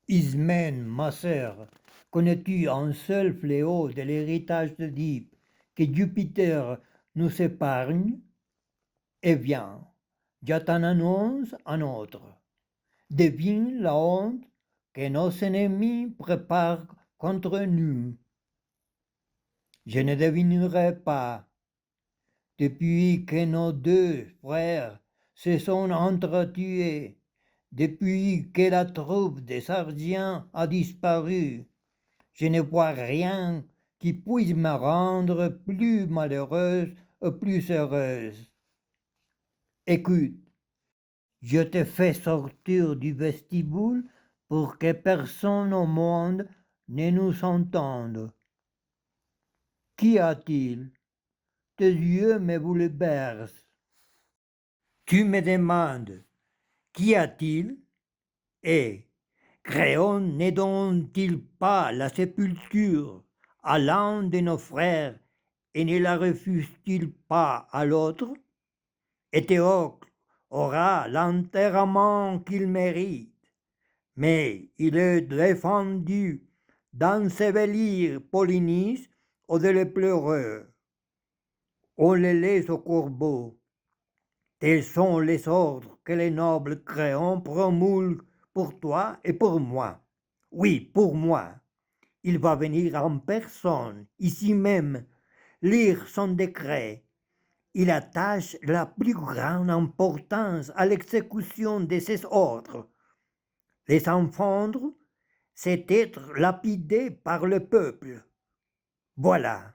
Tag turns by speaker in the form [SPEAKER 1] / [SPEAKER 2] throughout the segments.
[SPEAKER 1] Ismène, ma sœur, connais-tu un seul fléau de l'héritage d'Oedipe, que Jupiter nous épargne? Eh bien, je t'en annonce un autre. Devine la honte que nos ennemis préparent contre nous. Je ne devinerai pas. Depuis que nos deux frères se sont entretués, depuis que la troupe des Sardiens a disparu, je ne vois rien qui puisse me rendre plus malheureuse ou plus heureuse. Écoute, je te fais sortir du vestibule pour que personne au monde ne nous entende. Qu'y a-t-il? Tes yeux me bouleversent. Tu me demandes, qu'y a-t-il? Et Créon ne donne-t-il pas la sépulture à l'un de nos frères et ne la refuse-t-il pas à l'autre? Et Théocle aura l'enterrement qu'il mérite, mais il est défendu d'ensevelir Polynice ou de le pleurer. On le laisse au corbeau. Tels sont les ordres que les nobles Créons promulguent pour toi et pour moi. Oui, pour moi. Il va venir en personne, ici même, lire son décret. Il attache la plus grande importance à l'exécution de ces ordres. Les enfants, c'est être lapidé par le peuple. Voilà,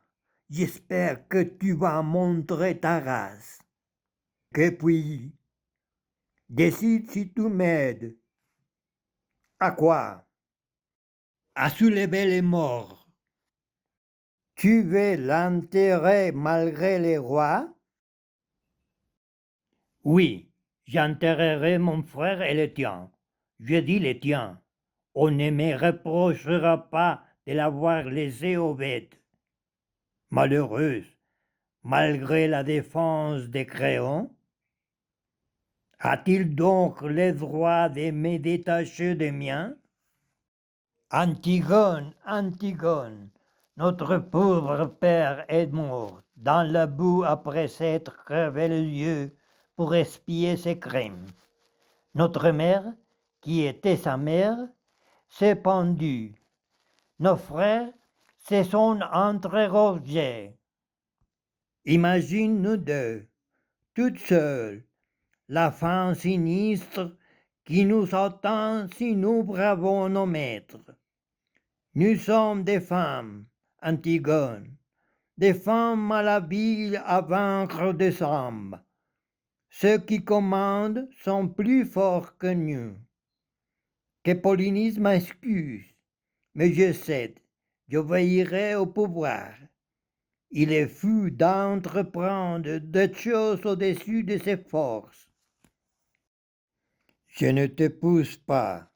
[SPEAKER 1] j'espère que tu vas montrer ta race. Que puis, décide si tu m'aides. À quoi? À soulever les morts. Tu veux l'enterrer malgré les rois? Oui, j'enterrerai mon frère et le tien. Je dis le tien. On ne me reprochera pas de l'avoir laissé aux bêtes. Malheureuse, malgré la défense des Créons, a-t-il donc le droit de me détacher des miens? Antigone, Antigone, notre pauvre père est mort dans la boue après s'être crevé les yeux pour expier ses crimes. Notre mère, qui était sa mère, s'est pendue. Nos frères se sont entregorgés. Imagine nous deux, toutes seules, la fin sinistre qui nous attend si nous bravons nos maîtres. Nous sommes des femmes, Antigone, des femmes malhabiles à vaincre des hommes. Ceux qui commandent sont plus forts que nous. Que Polynice m'excuse, mais je cède, je veillerai au pouvoir. Il est fou d'entreprendre des choses au-dessus de ses forces. Je ne te pousse pas.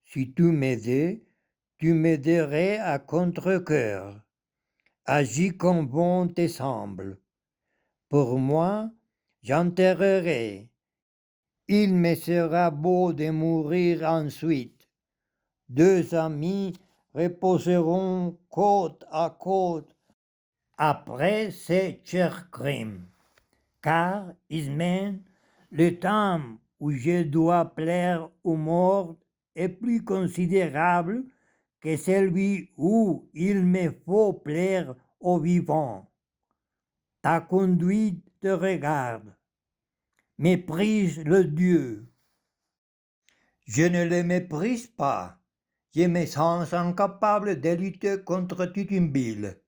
[SPEAKER 1] Si tu m'aidais, tu m'aiderais à contre-cœur. Agis comme bon te semble. Pour moi, j'enterrerai. Il me sera beau de mourir ensuite. Deux amis reposeront côte à côte après ces chers crimes. Car, Ismène, le temps où je dois plaire aux morts est plus considérable que celui où il me faut plaire aux vivants. Ta conduite te regarde, méprise le Dieu. Je ne le méprise pas, je me sens incapable de lutter contre Titumbile.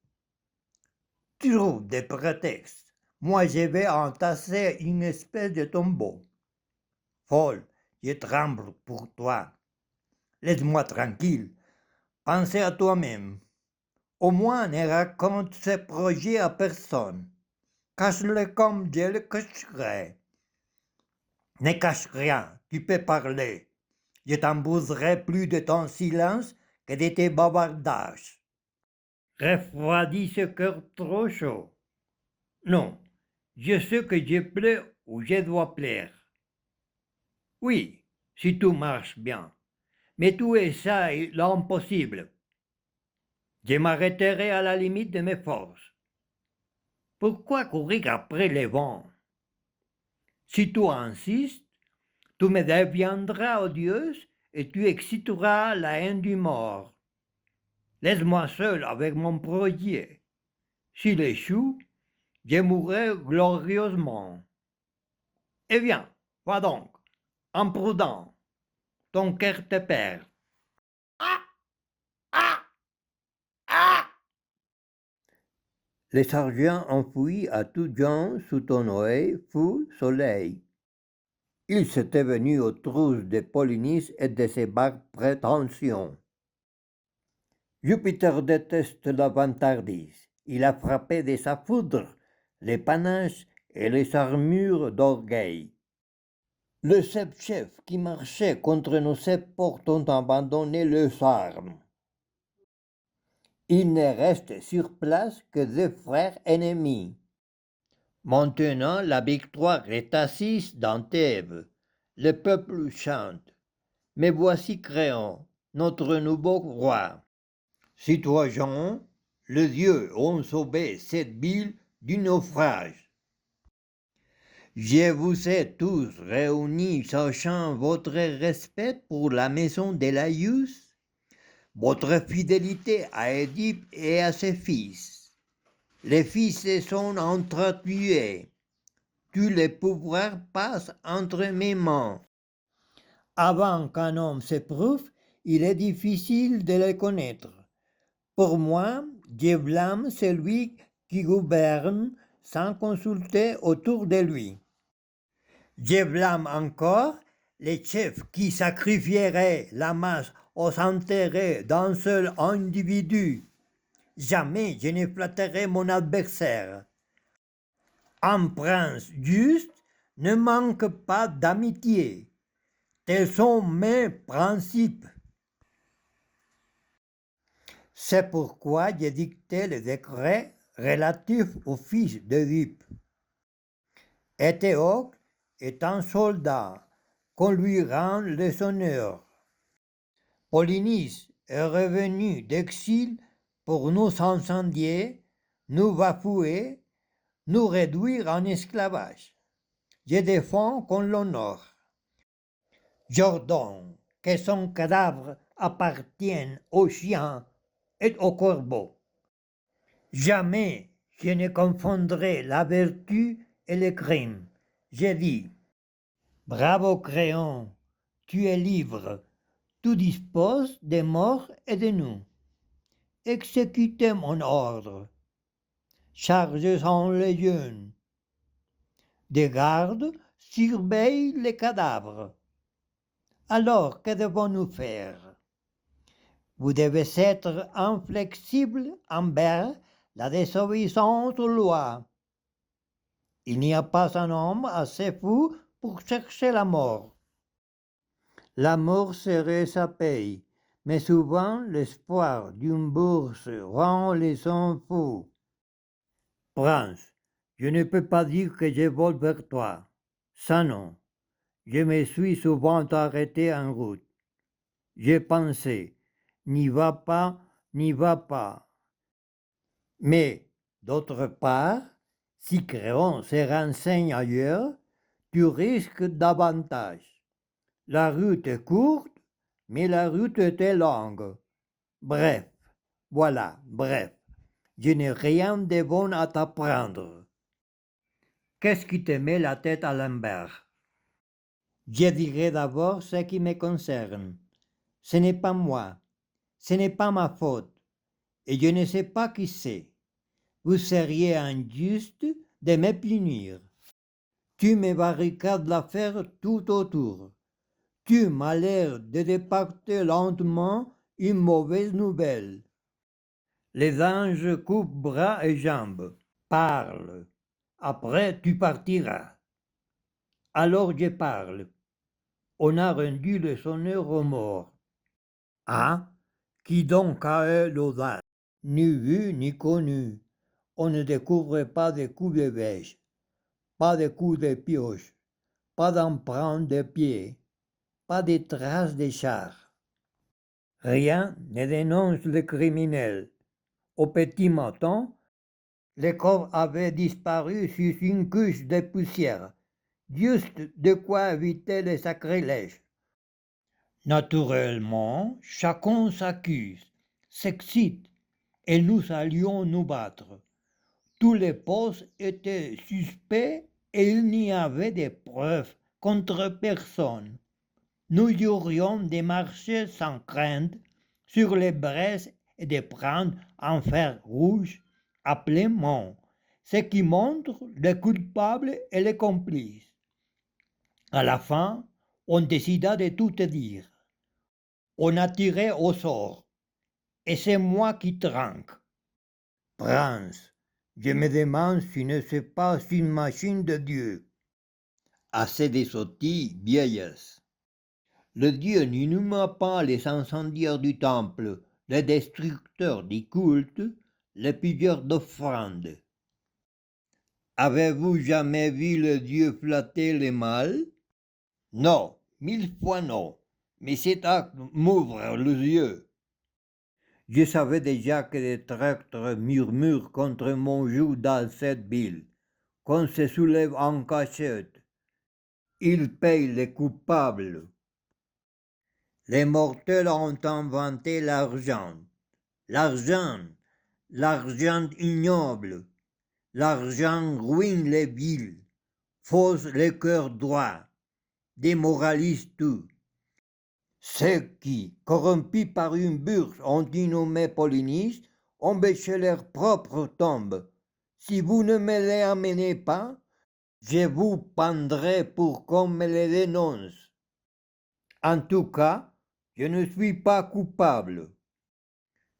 [SPEAKER 1] Trouve des prétextes. Moi, je vais entasser une espèce de tombeau. Folle, je tremble pour toi. Laisse-moi tranquille. Pensez à toi-même. Au moins, ne raconte ce projet à personne. Cache-le comme je le cacherai. Ne cache rien, tu peux parler. Je t'embouserai plus de ton silence que de tes bavardages. Refroidis ce cœur trop chaud. Non, je sais que je plais où je dois plaire. Oui, si tout marche bien. Mais tout est ça l'impossible. Je m'arrêterai à la limite de mes forces. Pourquoi courir après les vents? Si tu insistes, tu me deviendras odieuse et tu exciteras la haine du mort. Laisse-moi seul avec mon projet. S'il échoue, je mourrai glorieusement. Eh bien, va donc, imprudent, ton cœur te perd. Ah! Ah! Ah! Le sergent enfouit à tout gens sous ton oeil fou soleil. Il s'était venu aux trousses de Polynice et de ses barques prétentions. Jupiter déteste la vantardise. Il a frappé de sa foudre les panaches et les armures d'orgueil. Les sept chefs qui marchaient contre nos sept portes ont abandonné leurs armes. Il ne reste sur place que deux frères ennemis. Maintenant, la victoire est assise dans Thèbes. Le peuple chante. Mais voici Créon, notre nouveau roi. Citoyens, les dieux ont sauvé cette ville du naufrage. Je vous ai tous réunis sachant votre respect pour la maison de Laïus, votre fidélité à Édipe et à ses fils. Les fils se sont entretués. Tous les pouvoirs passent entre mes mains. Avant qu'un homme s'éprouve, il est difficile de le connaître. Pour moi, je blâme celui qui gouverne sans consulter autour de lui. Je blâme encore les chefs qui sacrifieraient la masse aux intérêts d'un seul individu. Jamais je ne flatterai mon adversaire. Un prince juste ne manque pas d'amitié. Tels sont mes principes. C'est pourquoi j'ai dicté le décret relatif au fils d'Œdipe. Éthéocle est un soldat qu'on lui rend les honneurs. Polynice est revenu d'exil pour nous incendier, nous bafouer, nous réduire en esclavage. Je défends qu'on l'honore. J'ordonne que son cadavre appartienne aux chiens et aux corbeaux. Jamais je ne confondrai la vertu et le crime. J'ai dit, bravo Créon, tu es libre, tu disposes des morts et de nous. Exécutez mon ordre. Chargez en les jeunes. Des gardes surveillent les cadavres. Alors, que devons-nous faire? Vous devez être inflexible envers la désobéissance aux lois. Il n'y a pas un homme assez fou pour chercher la mort. La mort serait sa paye, mais souvent l'espoir d'une bourse rend les hommes fous. Prince, je ne peux pas dire que je vole vers toi. Ça non. Je me suis souvent arrêté en route. J'ai pensé, n'y va pas, n'y va pas. Mais, d'autre part, si Créon se renseigne ailleurs, tu risques davantage. La route est courte, mais la route est longue. Bref, voilà, bref, je n'ai rien de bon à t'apprendre. Qu'est-ce qui te met la tête à l'envers? Je dirai d'abord ce qui me concerne. Ce n'est pas moi, ce n'est pas ma faute, et je ne sais pas qui c'est. Vous seriez injuste de me punir. Tu me barricades l'affaire tout autour. Tu m'as l'air de départer lentement une mauvaise nouvelle. Les anges coupent bras et jambes. Parle. Après, tu partiras. Alors je parle. On a rendu le sonneur aux morts. Ah, qui donc a eu l'audace? Ni vu ni connu. On ne découvre pas de coups de bêche, pas de coups de pioche, pas d'empreintes de pieds, pas de traces de chars. Rien ne dénonce le criminel. Au petit matin, le corps avait disparu sous une couche de poussière, juste de quoi éviter le sacrilège. Naturellement, chacun s'accuse, s'excite, et nous allions nous battre. Tous les postes étaient suspects et il n'y avait de preuves contre personne. Nous aurions de marcher sans crainte sur les braises et de prendre un fer rouge à plein main, ce qui montre le coupable et les complices. À la fin, on décida de tout dire. On a tiré au sort, et c'est moi qui trinque. Prince, je me demande si ne c'est pas une machine de Dieu. Assez de sottises, vieillesse. Le Dieu n'inhuma pas les incendiaires du temple, les destructeurs du culte, les pilleurs d'offrandes. Avez-vous jamais vu le Dieu flatter les mâles? Non, 1000 fois non, mais cet acte m'ouvre les yeux. Je savais déjà que les traîtres murmurent contre mon joug dans cette ville, qu'on se soulève en cachette. Ils payent les coupables. Les mortels ont inventé l'argent. L'argent, l'argent ignoble. L'argent ruine les villes, fausse les cœurs droits, démoralise tout. Ceux qui, corrompus par une bourse, ont dénommé Polynice, ont bêché leur propre tombe. Si vous ne me les amenez pas, je vous pendrai pour qu'on me les dénonce. En tout cas, je ne suis pas coupable.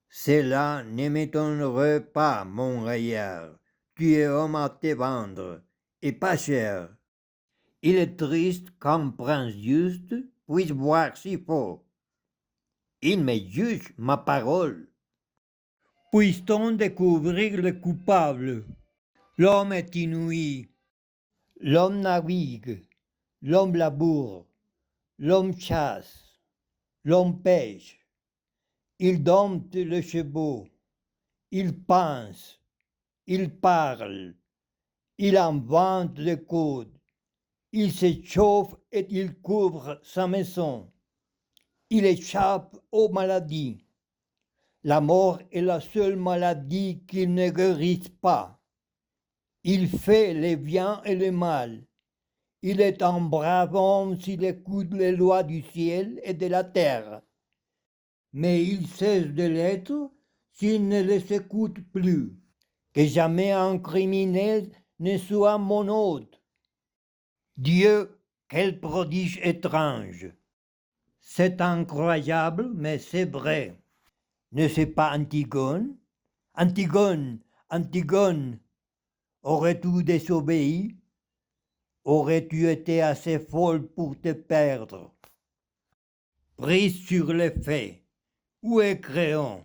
[SPEAKER 1] Cela ne m'étonnerait pas, mon raillard. Tu es homme à te vendre, et pas cher. Il est triste qu'un prince juste puisse voir si faux. Il me juge ma parole. Puisse-t-on découvrir le coupable? L'homme est inouï. L'homme navigue. L'homme laboure. L'homme chasse. L'homme pêche. Il dompte le chevaux. Il pense. Il parle. Il invente le code. Il s'échauffe et il couvre sa maison. Il échappe aux maladies. La mort est la seule maladie qu'il ne guérisse pas. Il fait le bien et le mal. Il est un brave homme s'il écoute les lois du ciel et de la terre. Mais il cesse de l'être s'il ne les écoute plus. Que jamais un criminel ne soit mon hôte. Dieu, quel prodige étrange! C'est incroyable, mais c'est vrai. Ne c'est pas Antigone? Antigone, Antigone, aurais-tu désobéi? Aurais-tu été assez folle pour te perdre? Prise sur les faits, où est Créon?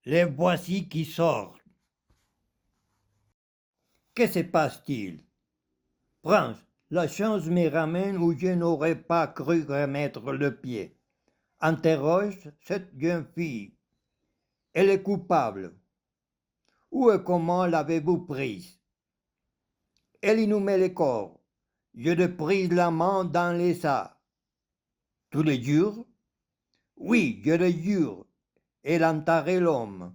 [SPEAKER 1] Les voici qui sortent. Que se passe-t-il? Prince, la chance me ramène où je n'aurais pas cru remettre le pied. Interroge cette jeune fille. Elle est coupable. Où et comment l'avez-vous prise? Elle inhumait le corps. Je le prise la main dans les sacs. Tu le jures? Oui, je le jure. Elle enterrait l'homme.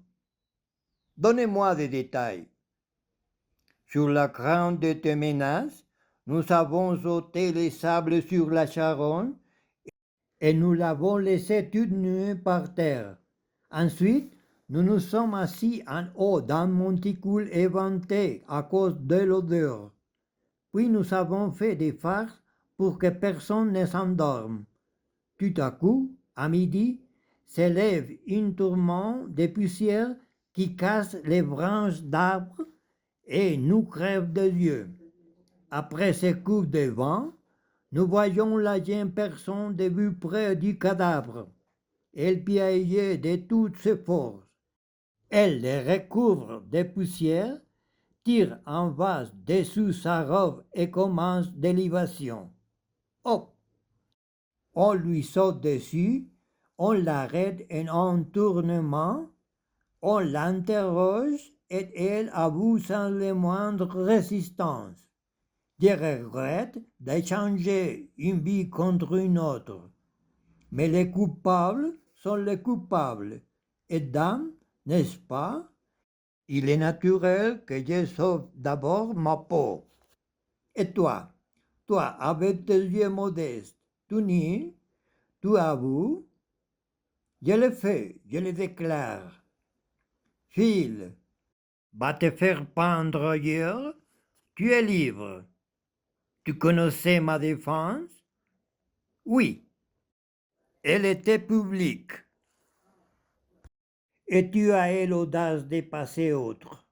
[SPEAKER 1] Donnez-moi des détails. Sur la crainte de tes menaces, nous avons ôté les sables sur la charonne et nous l'avons laissé toute nue par terre. Ensuite, nous nous sommes assis en haut d'un monticule éventé à cause de l'odeur. Puis nous avons fait des farces pour que personne ne s'endorme. Tout à coup, à midi, s'élève une tourmente de poussière qui casse les branches d'arbres et nous crève des yeux. Après ces coups de vent, nous voyons la jeune personne debout près du cadavre. Elle piaillait de toutes ses forces. Elle les recouvre de poussière, tire un vase dessous sa robe et commence des libations. Hop! On lui saute dessus, on l'arrête en un tournement, on l'interroge et elle avoue sans la moindre résistance. Je regrette d'échanger une vie contre une autre. Mais les coupables sont les coupables. Et dame, n'est-ce pas? Il est naturel que je sauve d'abord ma peau. Et toi, avec tes yeux modestes, tu nies, tu avoues, je le fais, je le déclare. File, va te faire pendre ailleurs, tu es libre. Tu connaissais ma défense? Oui, elle était publique. Et tu as eu l'audace de passer autre.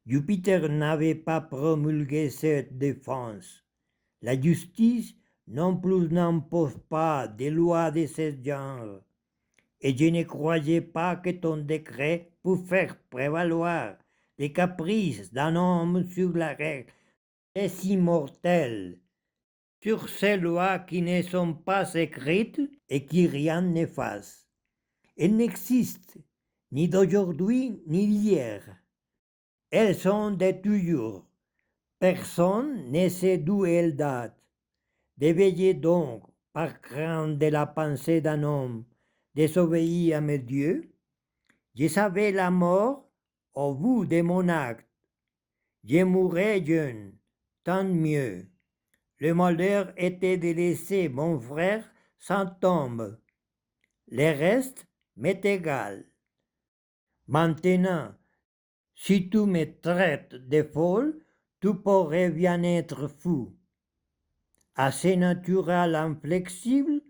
[SPEAKER 1] Jupiter n'avait pas promulgué cette défense. La justice non plus n'impose pas des lois de ce genre. Et je ne croyais pas que ton décret pût faire prévaloir les caprices d'un homme sur la règle des immortels, sur ces lois qui ne sont pas écrites et qui rien n'efface. Elles n'existent ni d'aujourd'hui ni d'hier. Elles sont de toujours. Personne ne sait d'où elles datent. Devais-je donc, par crainte de la pensée d'un homme, désobéir à mes dieux? Je savais la mort au bout de mon acte. Je mourrais jeune, tant mieux. Le malheur était de laisser mon frère sans tombe. Le reste m'est égal. Maintenant, si tu me traites de folle, tu pourrais bien être fou. Assez naturel, inflexible,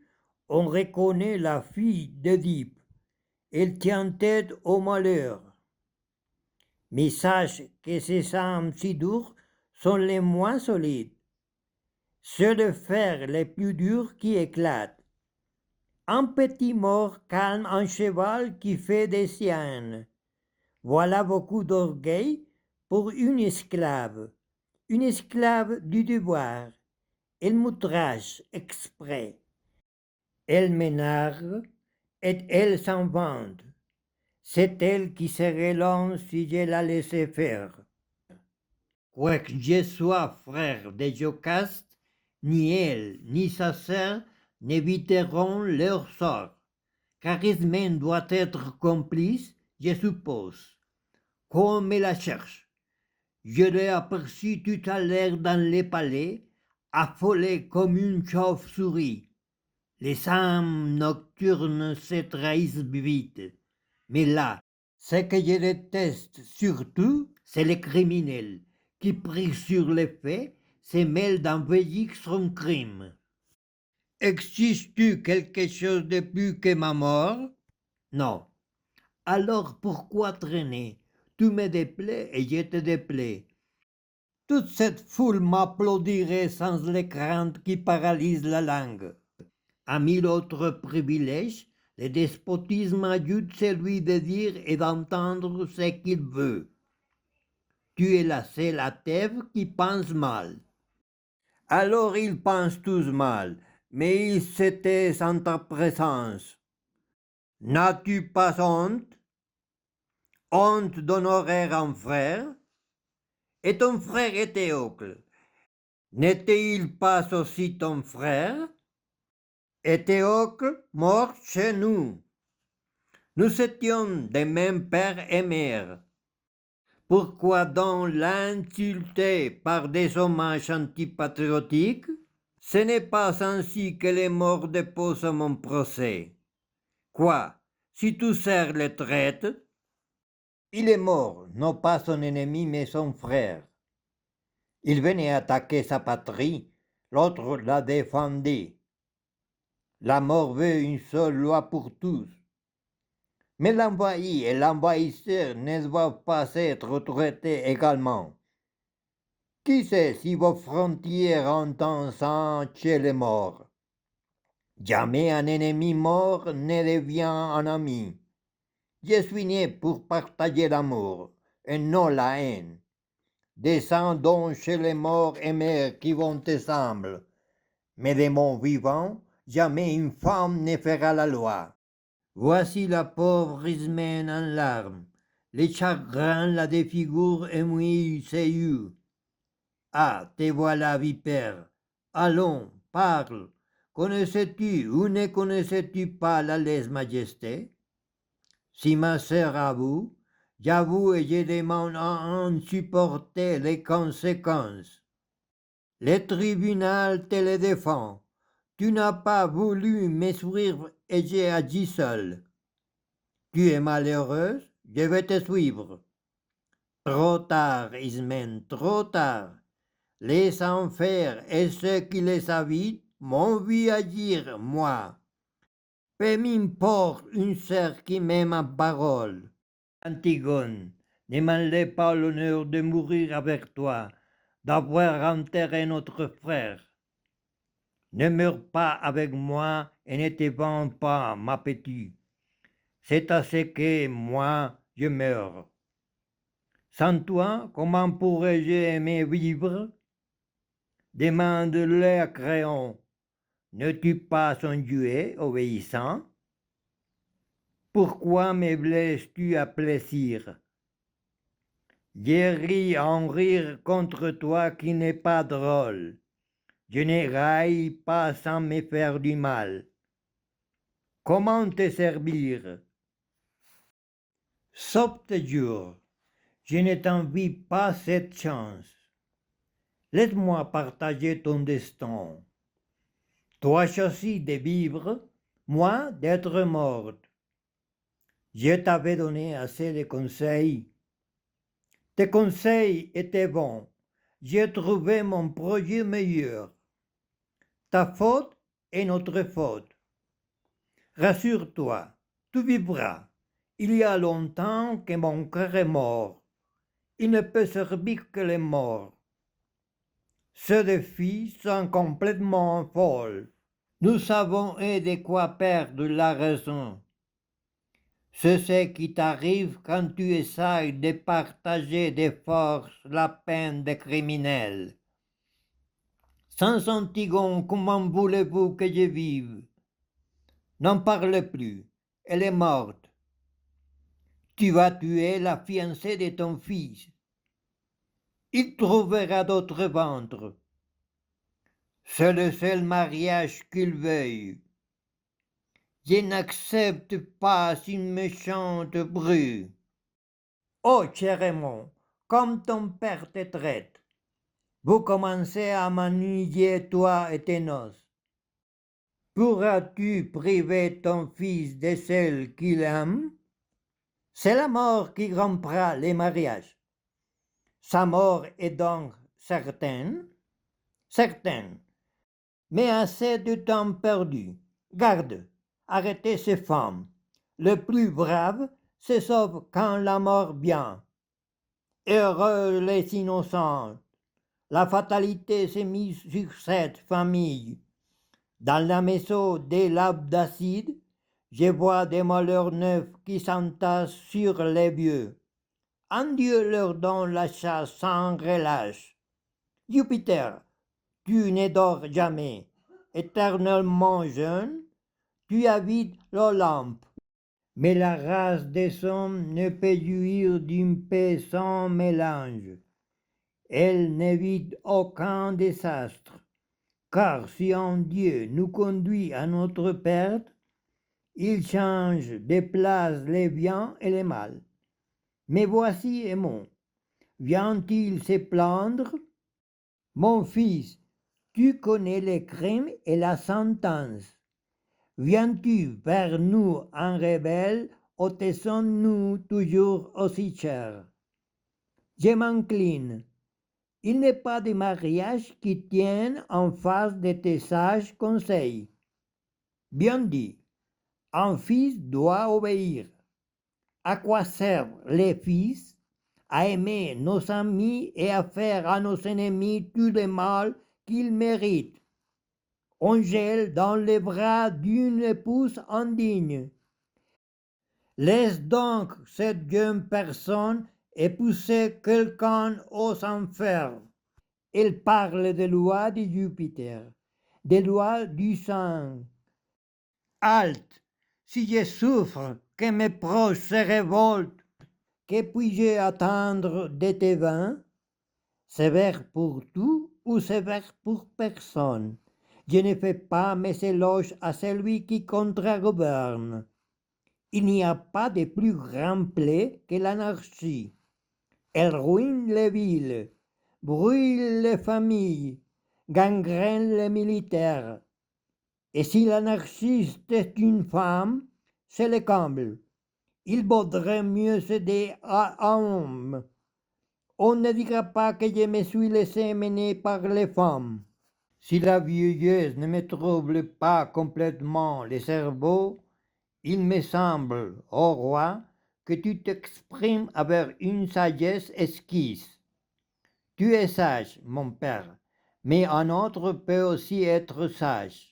[SPEAKER 1] on reconnaît la fille d'Oedipe. Elle tient tête au malheur. Mais sache que ces âmes si dures sont les moins solides. C'est le fer les plus durs qui éclatent. Un petit mort calme un cheval qui fait des siennes. Voilà beaucoup d'orgueil pour une esclave du devoir. Elle m'outrage exprès. Elle m'énerve et elle s'en vante. C'est elle qui serait l'homme si je la laissais faire. Quoique je sois frère de Jocaste, ni elle ni sa sœur n'éviteront leur sort. Charismène doit être complice, je suppose. Qu'on me la cherche. Je l'ai aperçu tout à l'heure dans les palais, affolé comme une chauve-souris. Les âmes nocturnes se trahissent vite. Mais là, ce que je déteste surtout, c'est les criminels qui, pris sur les faits, se mêlent d'envahir son crime. Existe-tu quelque chose de plus que ma mort? Non. Alors pourquoi traîner? Tu me déplais et je te déplais. Toute cette foule m'applaudirait sans les craintes qui paralysent la langue. À mille autres privilèges, le despotisme ajoute celui de dire et d'entendre ce qu'il veut. Tu es la seule à Thèbes qui pense mal. Alors ils pensent tous mal, mais ils se taisent en ta présence. N'as-tu pas honte? Honte d'honorer un frère? Et ton frère Éthéocle, n'était-il pas aussi ton frère? Éthéocle mort chez nous. Nous étions des mêmes pères et mères. Pourquoi donc l'insulter par des hommages antipatriotiques? Ce n'est pas ainsi que les morts déposent mon procès. Quoi, si tu serres les traites? Il est mort, non pas son ennemi, mais son frère. Il venait attaquer sa patrie, l'autre la défendait. La mort veut une seule loi pour tous. Mais l'envahi et l'envahisseur ne doivent pas être traités également. Qui sait si vos frontières entendent sang chez les morts? Jamais un ennemi mort ne devient un ami. Je suis né pour partager l'amour, et non la haine. Descends donc chez les morts et mères qui vont ensemble. Mais de mon vivant, jamais une femme ne fera la loi. Voici la pauvre Ismène en larmes. Les chagrins la défigurent et mouillent ses yeux. Ah, te voilà, vipère. Allons, parle. Connaissais-tu ou ne connaissais-tu pas la lèse-majesté? Si ma sœur avoue, j'avoue et je demande à en supporter les conséquences. Le tribunal te le défend. Tu n'as pas voulu me suivre et j'ai agi seul. Tu es malheureuse, je vais te suivre. Trop tard, Ismène, trop tard. Les enfers et ceux qui les habitent m'ont vu agir, moi. Peu m'importe une sœur qui m'aime en parole. Antigone, ne m'enlève pas l'honneur de mourir avec toi, d'avoir enterré notre frère. Ne meurs pas avec moi et ne te vends pas, ma petite. C'est assez que moi, je meurs. Sans toi, comment pourrais-je aimer vivre? Demande-le à Créon. Ne tue pas son Dieu obéissant? Pourquoi me blesses-tu à plaisir? J'ai ri en rire contre toi qui n'est pas drôle. Je ne raille pas sans me faire du mal. Comment te servir? Sauf te jure, je ne t'envie pas cette chance. Laisse-moi partager ton destin. Toi choisis de vivre, moi d'être morte. Je t'avais donné assez de conseils. Tes conseils étaient bons. J'ai trouvé mon projet meilleur. Ta faute est notre faute. Rassure-toi, tu vivras. Il y a longtemps que mon cœur est mort. Il ne peut servir que les morts. Ceux des filles sont complètement folles. Nous avons eu de quoi perdre la raison. C'est ce qui t'arrive quand tu essaies de partager de force la peine des criminels. Sans Antigone, comment voulez-vous que je vive? N'en parle plus, elle est morte. Tu vas tuer la fiancée de ton fils. Il trouvera d'autres ventres. C'est le seul mariage qu'il veuille. Je n'accepte pas une méchante bru. Oh, cher aimant, comme ton père te traite, vous commencez à m'ennuyer, toi et tes noces. Pourras-tu priver ton fils de celle qu'il aime? C'est la mort qui rompra les mariages. Sa mort est donc certaine? Certaine. Mais assez de temps perdu. Garde, arrêtez ces femmes. Le plus brave se sauve quand la mort vient. Heureux les innocents. La fatalité s'est mise sur cette famille. Dans la maison des l'Abdacide, je vois des malheurs neufs qui s'entassent sur les vieux. Un Dieu leur donne la chasse sans relâche. Jupiter, tu ne dors jamais. Éternellement jeune, tu habites l'Olympe. Mais la race des hommes ne peut jouir d'une paix sans mélange. Elle n'évite aucun désastre. Car si un Dieu nous conduit à notre perte, il change de place les biens et les mal. Mais voici Aimon. Vient-il se plaindre? Mon fils, tu connais les crimes et la sentence. Viens-tu vers nous en rebelle ou te sommes-nous toujours aussi chers? Je m'incline. Il n'est pas de mariage qui tienne en face de tes sages conseils. Bien dit, un fils doit obéir. À quoi servent les fils? À aimer nos amis et à faire à nos ennemis tout le mal qu'ils méritent. On gèle dans les bras d'une épouse indigne. Laisse donc cette jeune personne épouser quelqu'un aux enfers. Elle parle des lois de Jupiter, des lois du sang. Halte! Si je souffre, que mes proches se révoltent, que puis-je attendre de tes vins? Sévère pour tout ou sévère pour personne? Je ne fais pas mes éloges à celui qui contre-gouverne. Il n'y a pas de plus grand plaie que l'anarchie. Elle ruine les villes, brûle les familles, gangrène les militaires. Et si l'anarchiste est une femme, c'est le comble. Il vaudrait mieux céder à un homme. On ne dira pas que je me suis laissé mener par les femmes. Si la vieillesse ne me trouble pas complètement le cerveau, il me semble, ô roi, que tu t'exprimes avec une sagesse exquise. Tu es sage, mon père, mais un autre peut aussi être sage.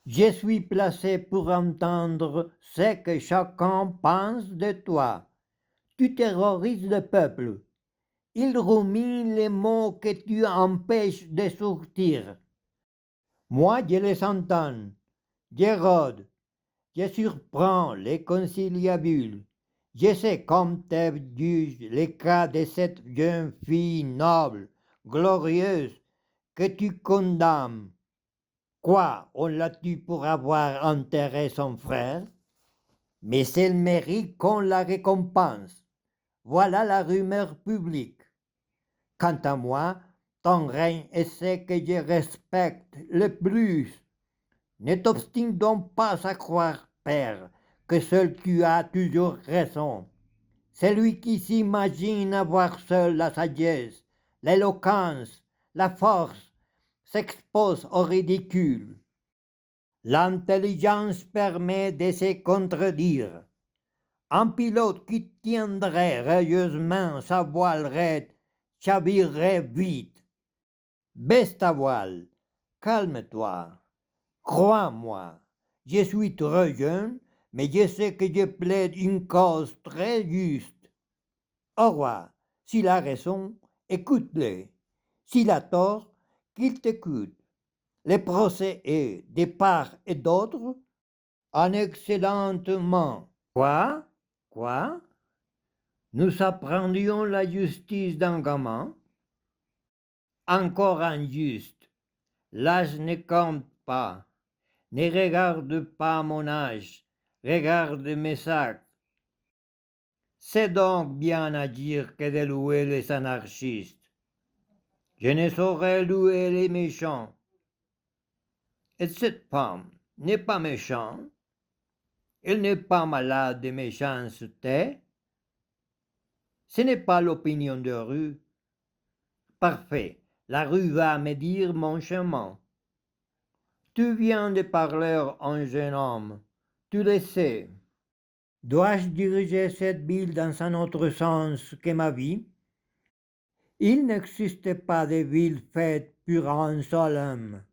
[SPEAKER 1] Je suis placé pour entendre ce que chacun pense de toi. Tu terrorises le peuple. Il rumine les mots que tu empêches de sortir. Moi, je les entends. Je rôde. Je surprends les conciliabules. Je sais comme te juge le cas de cette jeune fille noble, glorieuse, que tu condamnes. Quoi, on l'a tue pour avoir enterré son frère? Mais elle mérite qu'on la récompense. Voilà la rumeur publique. Quant à moi, ton règne est ce que je respecte le plus. Ne t'obstine donc pas à croire, père, que seul tu as toujours raison. Celui qui s'imagine avoir seul la sagesse, l'éloquence, la force, s'expose au ridicule. L'intelligence permet de se contredire. Un pilote qui tiendrait railleusement sa voile raide chavirerait vite. Baisse ta voile, calme-toi. Crois-moi, je suis trop jeune, mais je sais que je plaide une cause très juste. Au roi, s'il a raison, écoute-le. S'il a tort, qu'il t'écoute. Le procès est, de part et d'autre, un excellentement. Quoi? Quoi? Nous apprendrions la justice d'un gamin? Encore injuste. L'âge ne compte pas. Ne regarde pas mon âge, regarde mes actes. C'est donc bien à dire que de louer les anarchistes. Je ne saurais louer les méchants. Et cette femme n'est pas méchante. Elle n'est pas malade de méchanceté. Ce n'est pas l'opinion de rue. Parfait, la rue va me dire mon chemin. Tu viens de parler en jeune homme, tu le sais. Dois-je diriger cette ville dans un autre sens que ma vie? Il n'existe pas de ville faite pour un seul homme.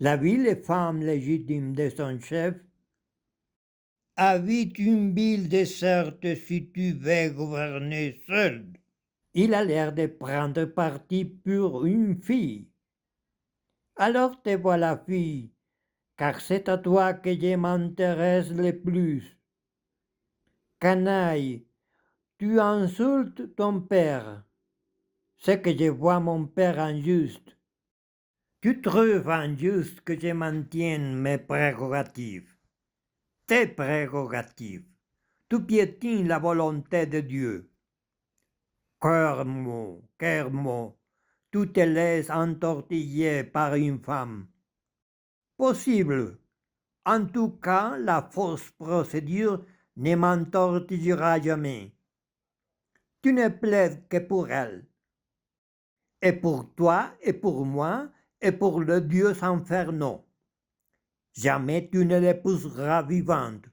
[SPEAKER 1] La ville est femme légitime de son chef. Habite une ville déserte si tu veux gouverner seul. Il a l'air de prendre parti pour une fille. Alors te voilà fille, car c'est à toi que je m'intéresse le plus. Canaille, tu insultes ton père. C'est que je vois mon père injuste. Tu trouves injuste que je maintienne mes prérogatives. Tes prérogatives. Tu piétines la volonté de Dieu. Cœur mot, tu te laisses entortiller par une femme. Possible. En tout cas, la fausse procédure ne m'entortillera jamais. Tu ne plaides que pour elle. Et pour toi, et pour moi, et pour le dieu Inferno. Jamais tu ne l'épouseras vivante.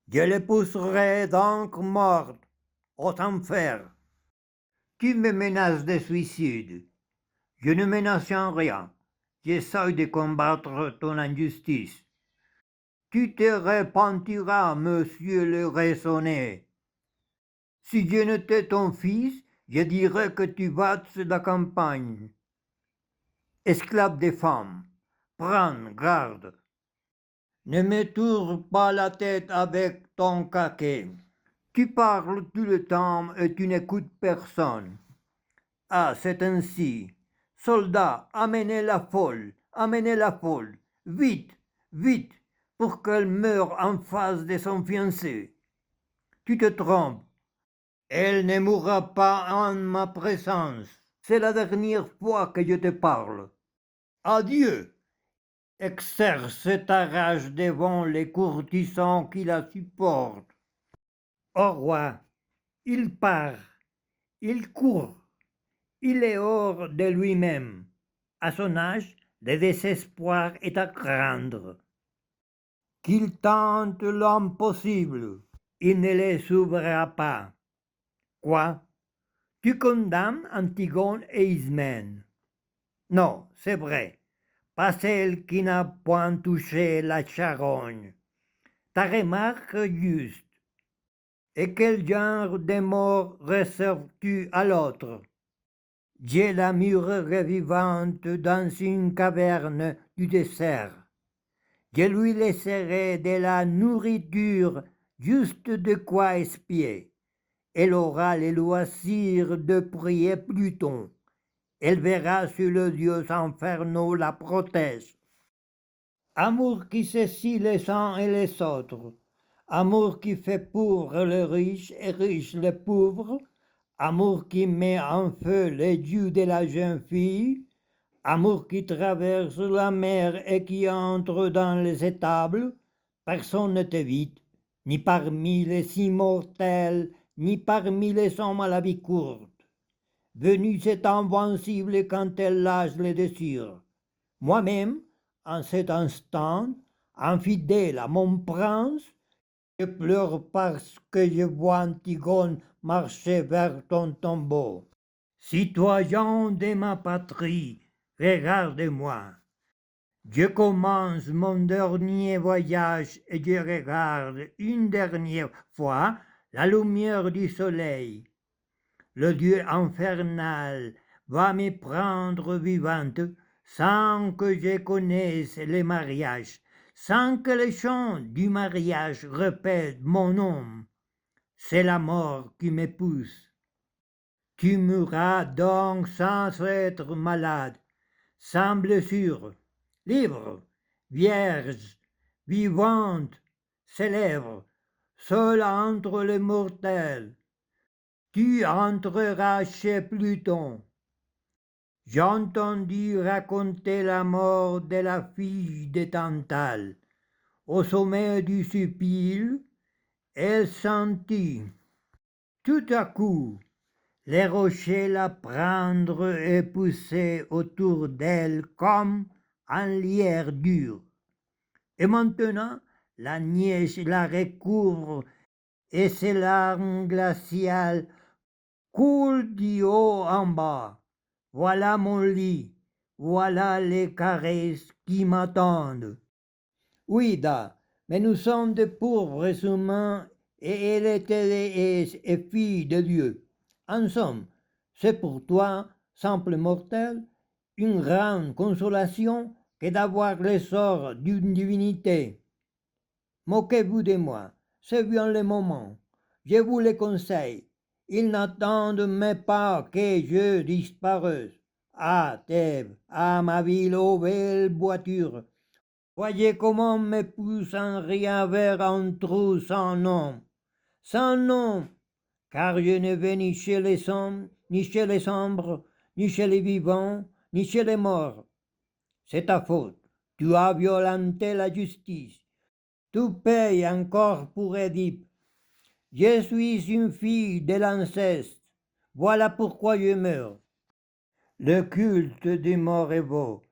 [SPEAKER 1] Je l'épouserai donc morte, aux enfers. Tu me menaces de suicide. Je ne menace en rien. J'essaie de combattre ton injustice. Tu te repentiras, monsieur le raisonné. Si je n'étais ton fils, je dirais que tu battes la campagne. Esclave des femmes, prends garde. Ne me tourne pas la tête avec ton caquet. Tu parles tout le temps et tu n'écoutes personne. Ah, c'est ainsi. Soldats, amenez la folle, vite, vite, pour qu'elle meure en face de son fiancé. Tu te trompes. Elle ne mourra pas en ma présence. C'est la dernière fois que je te parle. Adieu. Exerce ta rage devant les courtisans qui la supportent. Au roi, il part, il court, il est hors de lui-même. À son âge, le désespoir est à craindre. Qu'il tente l'impossible, il ne le sauvera pas. Quoi? Tu condamnes Antigone et Ismène? Non, c'est vrai, pas celle qui n'a point touché la charogne. Ta remarque juste. Et quel genre de mort réserves-tu à l'autre? J'ai la mûre vivante dans une caverne du désert. Je lui laisserai de la nourriture, juste de quoi espier. Elle aura le loisir de prier Pluton. Elle verra si le dieu infernaux la protège. Amour qui saisit les uns et les autres. Amour qui fait pauvre les riches et riche les pauvres. Amour qui met en feu les yeux de la jeune fille. Amour qui traverse la mer et qui entre dans les étables. Personne ne t'évite, ni parmi les immortels, ni parmi les hommes à la vie courte. Venus est invincible quand elle lâche les désirs. Moi-même, en cet instant, infidèle à mon prince, je pleure parce que je vois Antigone marcher vers ton tombeau. Citoyen de ma patrie, regarde-moi. Je commence mon dernier voyage et je regarde une dernière fois la lumière du soleil. Le dieu infernal va me prendre vivante sans que je connaisse le mariage, sans que les chants du mariage répètent mon nom. C'est la mort qui me pousse. Tu mourras donc sans être malade, sans blessure, libre, vierge, vivante, célèbre, seule entre les mortels. Tu entreras chez Pluton. J'ai entendu raconter la mort de la fille de Tantale. Au sommet du supile, elle sentit, tout à coup, les rochers la prendre et pousser autour d'elle comme un lierre dur. Et maintenant, la neige la recouvre et ses larmes glaciales coulent du haut en bas. Voilà mon lit, voilà les caresses qui m'attendent. Oui, Da, mais nous sommes de pauvres humains et elle était déesse et fille de Dieu. En somme, c'est pour toi, simple mortel, une grande consolation que d'avoir le sort d'une divinité. Moquez-vous de moi, c'est bien le moment. Je vous le conseille. Ils n'attendent même pas que je disparaisse. Ah, Thèbes, ah, ma ville aux belles voitures. Voyez comment me pousse un rien vers un trou sans nom, car je ne vais ni chez les hommes, ni chez les ombres, ni chez les vivants, ni chez les morts. C'est ta faute. Tu as violenté la justice. Tu payes encore pour Édipe. Je suis une fille de l'inceste. Voilà pourquoi je meurs. Le culte des morts est beau,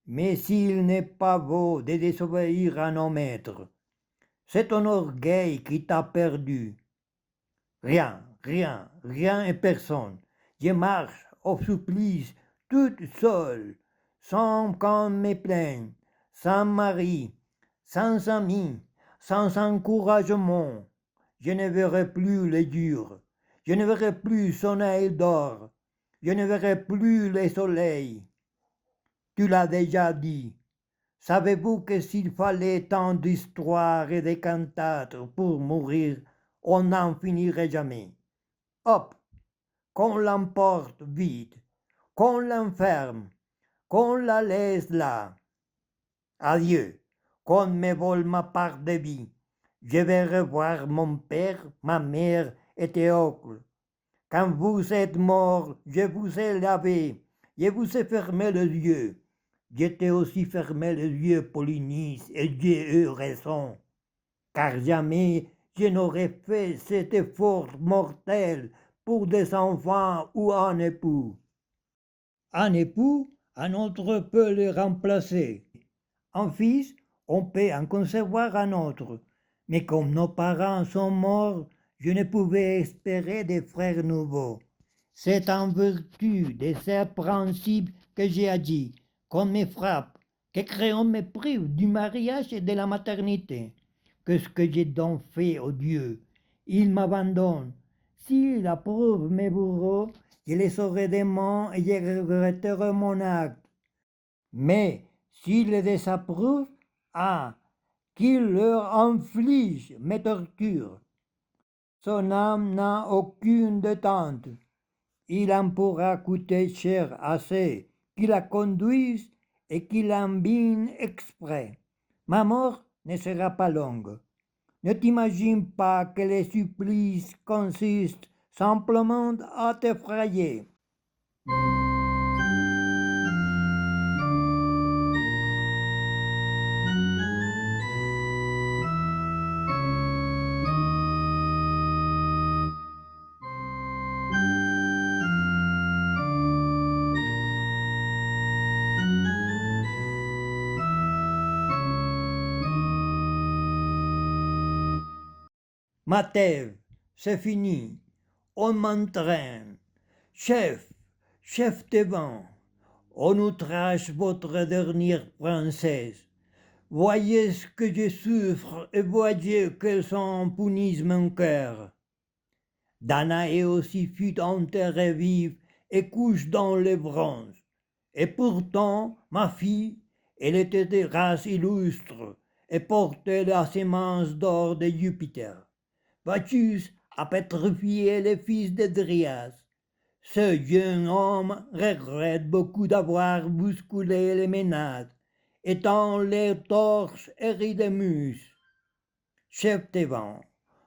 [SPEAKER 1] mais s'il n'est pas beau de désobéir à nos maîtres, c'est ton orgueil qui t'a perdu. Rien et personne. Je marche au supplice toute seule, sans qu'on me plaigne, sans mari, sans amis, sans encouragement. Je ne verrai plus les durs, je ne verrai plus son œil d'or, je ne verrai plus le soleil. Tu l'as déjà dit, Savez-vous que s'il fallait tant d'histoires et de cantates pour mourir, on n'en finirait jamais? Hop, qu'on l'emporte vite, qu'on l'enferme, qu'on la laisse là. Adieu, qu'on me vole ma part de vie. Je vais revoir mon père, ma mère et Théocle. Quand vous êtes mort, je vous ai lavé, je vous ai fermé les yeux. J'étais aussi fermé les yeux, Polynice, et j'ai eu raison, car jamais je n'aurais fait cet effort mortel pour des enfants ou un époux. Un époux, un autre peut le remplacer. Un fils, on peut en concevoir un autre. Mais comme nos parents sont morts, je ne pouvais espérer des frères nouveaux. C'est en vertu de ces principes que j'ai agi, qu'on me frappe, que Créon me prive du mariage et de la maternité. Qu'est-ce que j'ai donc fait, ô Dieu? Il m'abandonne. S'il approuve mes bourreaux, je les aurai des mains et je regretterai mon acte. Mais s'il les désapprouve, ah, qu'il leur inflige mes tortures. Son âme n'a aucune détente. Il en pourra coûter cher assez qu'il la conduise et qu'il l'embine exprès. Ma mort ne sera pas longue. Ne t'imagine pas que les supplices consistent simplement à t'effrayer. Mathève, c'est fini. On m'entraîne. Chef, chef des vents, on outrage votre dernière princesse. Voyez ce que je souffre et voyez quels sont punissent mon cœur. Danaé aussi fut enterrée vive et couche dans les bronzes. Et pourtant, ma fille, elle était de race illustre et portait la sémence d'or de Jupiter. Bacchus a pétrifié les fils de Dryas. Ce jeune homme regrette beaucoup d'avoir bousculé les ménades, étant les torses Eridemus. Chef des vents,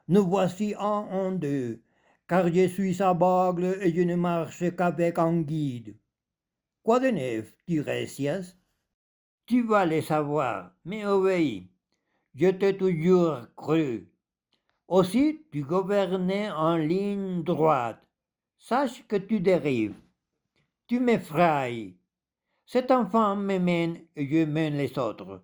[SPEAKER 1] nous voici un en deux, car je suis aveugle et je ne marche qu'avec un guide. Quoi de neuf, Tiresias? Tu vas le savoir, mais obéis. Je t'ai toujours cru. Aussi, tu gouvernais en ligne droite. Sache que tu dérives. Tu m'effraies. Cet enfant me mène et je mène les autres.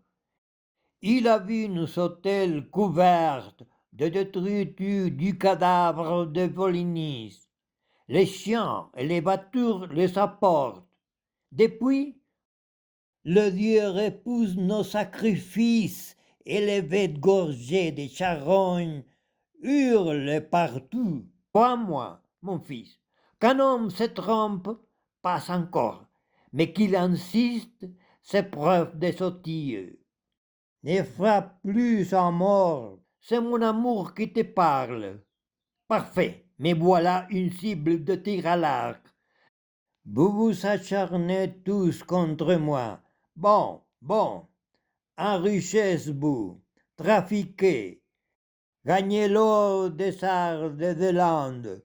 [SPEAKER 1] Il a vu nos hôtels couverts de détritus du cadavre de Polynice. Les chiens et les voitures les apportent. Depuis, le Dieu repousse nos sacrifices et les bêtes gorgées de charognes hurlent partout. Crois-moi, mon fils, qu'un homme se trompe, pas encore, mais qu'il insiste, c'est preuve de sottise. Ne frappe plus à mort, c'est mon amour qui te parle. Parfait, mais voilà une cible de tir à l'arc. Vous vous acharnez tous contre moi. Bon, bon, enrichissez-vous, trafiquez, gagnez l'or des arts de l'Inde.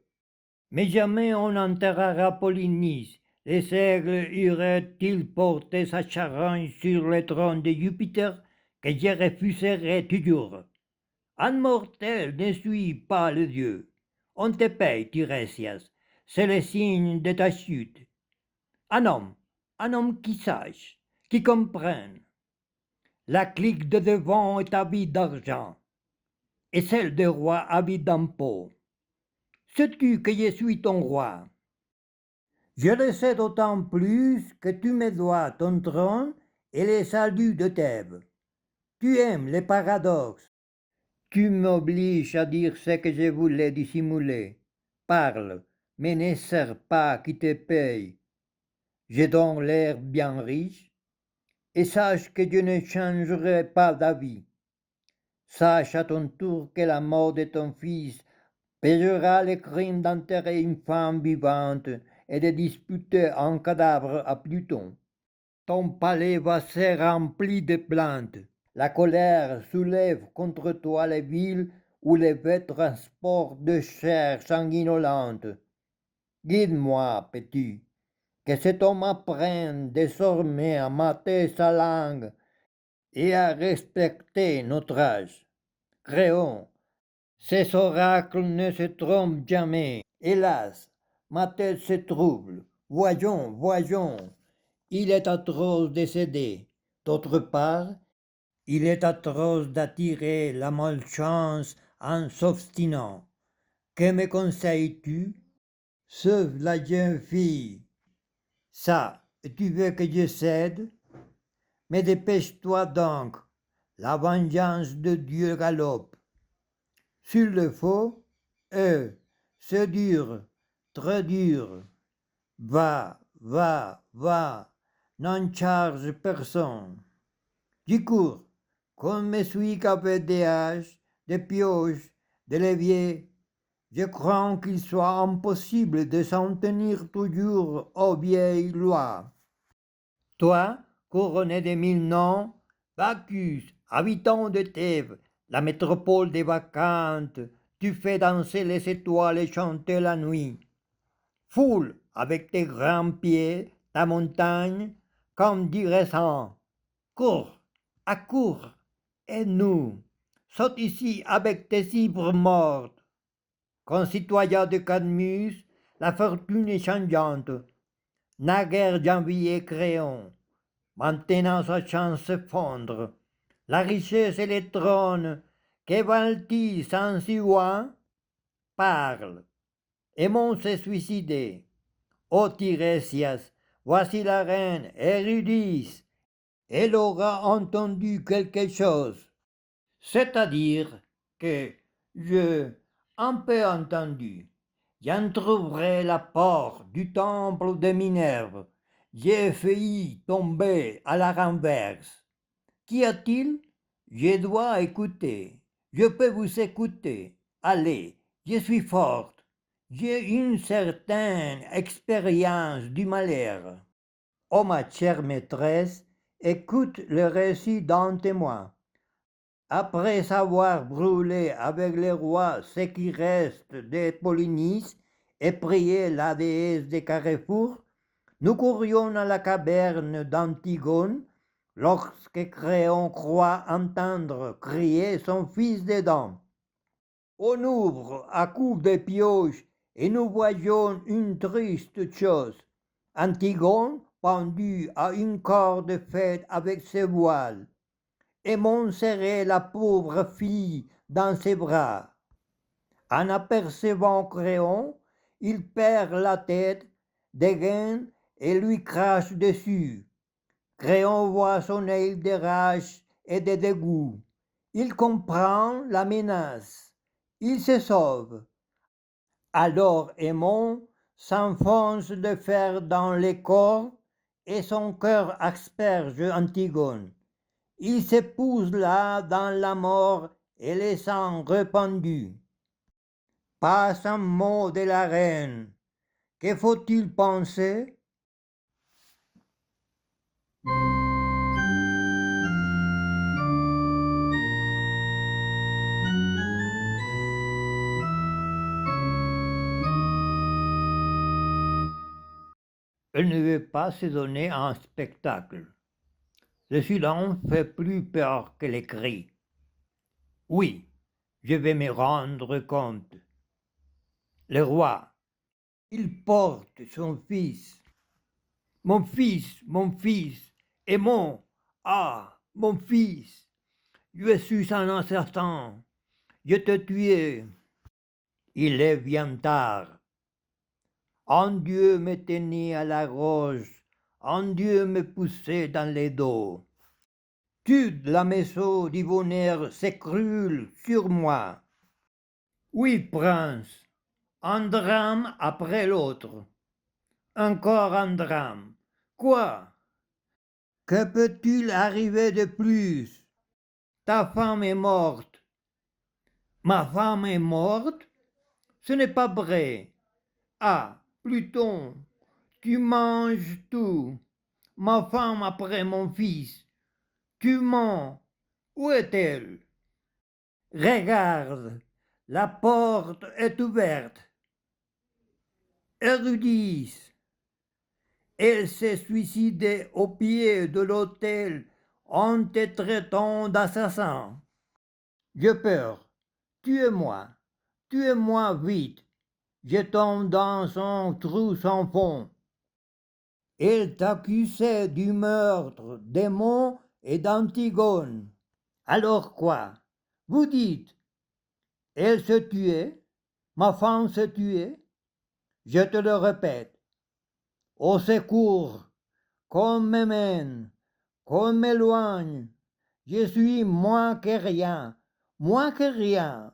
[SPEAKER 1] Mais jamais on n'enterrera Polynice. Les aigles iraient-ils porter sa charogne sur le trône de Jupiter, que je refuserai toujours? Un mortel ne suit pas le Dieu. On te paye, Tiresias. C'est le signe de ta chute. Un homme qui sache, qui comprenne. La clique de devant est avide d'argent, et celle des rois avide d'impôts. Sais-tu que je suis ton roi? Je le sais d'autant plus que tu me dois ton trône et les saluts de Thèbes. Tu aimes les paradoxes. Tu m'obliges à dire ce que je voulais dissimuler. Parle, mais ne sers pas qui te paye. J'ai donc l'air bien riche. et sache que je ne changerai pas d'avis. Sache à ton tour que la mort de ton fils payera le crime d'enterrer une femme vivante et de disputer un cadavre à Pluton. Ton palais va se remplir de plaintes. La colère soulève contre toi les villes où les bêtes transportent de chair sanguinolente. Guide-moi, petit, que cet homme apprenne désormais à mater sa langue et à respecter notre âge. Créons, ces oracles ne se trompent jamais. Hélas, ma tête se trouble. Voyons, voyons, il est atroce de céder. D'autre part, il est atroce d'attirer la malchance en s'obstinant. Que me conseilles-tu? Sauve la jeune fille. Ça, tu veux que je cède? Mais dépêche-toi donc, la vengeance de Dieu galope. S'il le faut, c'est dur, très dur. Va, va, va, n'en charge personne. J'y cours, comme me suis qu'avec des haches, des pioches, des leviers. Je crains qu'il soit impossible de s'en tenir toujours aux vieilles lois. Toi, couronné de 1000 noms, Bacchus, habitant de Thèbes, la métropole des Bacchantes, tu fais danser les étoiles et chanter la nuit. Foule avec tes grands pieds ta montagne, comme dirait Saint. Cours, accours, et nous, saute ici avec tes cibres mortes. Concitoyens de Cadmus, la fortune est changeante. Naguère j'enviais Créon, maintenant sa chance se fondre. La richesse et les trônes, que valent-ils sans si loin? Parle. Aimons se suicider. Ô Tirésias, voici la reine, Eurydice. Elle aura entendu quelque chose. C'est-à-dire que je, un peu entendu, j'entrouverai la porte du temple de Minerve. J'ai failli tomber à la renverse. Qu'y a-t-il? Je dois écouter. Je peux vous écouter. Allez, je suis forte. J'ai une certaine expérience du malheur. Oh ma chère maîtresse, écoute le récit d'un témoin. Après avoir brûlé avec les rois ce qui reste de Polynice et prié la déesse des carrefours, nous courions à la caverne d'Antigone lorsque Créon croit entendre crier son fils dedans. On ouvre à coups de pioche et nous voyons une triste chose. Antigone pendue à une corde faite avec ses voiles. Aimon serrait la pauvre fille dans ses bras. En apercevant Créon, il perd la tête, dégaine et lui crache dessus. Créon voit son œil de rage et de dégoût. Il comprend la menace. Il se sauve. Alors Aimon s'enfonce de fer dans les corps et son cœur asperge Antigone. Ils s'épousent là dans la mort et les sang répandus. Pas un mot de la reine. Que faut-il penser? Elle ne veut pas se donner un spectacle. Le silence fait plus peur que les cris. Oui, je vais me rendre compte. Le roi, il porte son fils. Mon fils, et mon fils, je suis un assassin, je te tué. Il est bien tard. Un Dieu me tenait à la roche, un Dieu me poussait dans les dos. Toute la maison du bonheur s'écroule sur moi. Oui, prince, un drame après l'autre. Encore un drame. Quoi? Que peut-il arriver de plus? Ta femme est morte. Ma femme est morte? Ce n'est pas vrai. Ah, Pluton, tu manges tout. Ma femme après mon fils. Tu mens. Où est-elle? Regarde, la porte est ouverte. Eurydice, elle s'est suicidée au pied de l'autel en te traitant d'assassin. J'ai peur. Tuez-moi vite. Je tombe dans son trou sans fond. Elle t'accusait du meurtre d'Aimon et d'Antigone. Alors quoi? Vous dites, elle se tuait, ma femme se tuait? Je te le répète, au secours, qu'on m'amène, qu'on m'éloigne. Je suis moins que rien, moins que rien.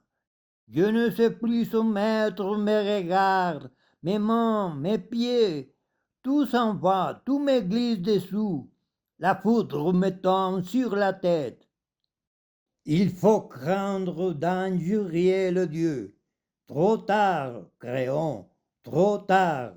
[SPEAKER 1] Je ne sais plus soumettre mes regards, mes mains, mes pieds. Tout s'en va, tout me glisse dessous. La foudre me tombe sur la tête. Il faut craindre d'injurier le Dieu. Trop tard, Créon, trop tard.